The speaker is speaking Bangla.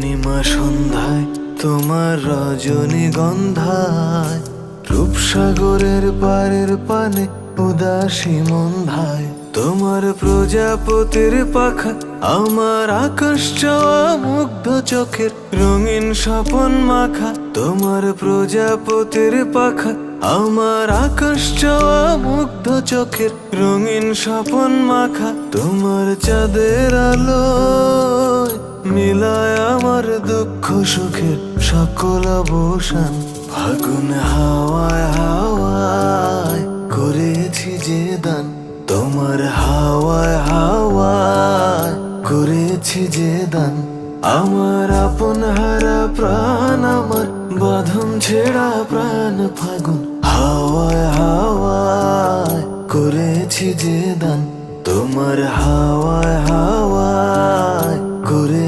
পূর্ণিমা সন্ধ্যায় তোমার রজনীগন্ধায় রূপসাগরের পারের পানে উদাসী মন্ধায় তোমার প্রজাপতির পাখা আমার আকাশ চাওয়া মুগ্ধ চোখের রঙিন স্বপন মাখা তোমার প্রজাপতির পাখা আমার আকাশ চাওয়া মুগ্ধ চোখের রঙিন স্বপন মাখা তোমার চাঁদের আলো মিলায় আমার দুঃখ সুখের সকল অবসান ফাগুন হাওয়ায় হাওয়ায় করেছি যে দান তোমার হাওয়ায় হাওয়ায় করেছি যে দান আমার আপন হারা প্রাণ আমার বাঁধন ছেঁড়া প্রাণ ফাগুন হাওয়ায় হাওয়ায় করেছি যে দান তোমার হাওয়ায় হাওয়ায় করে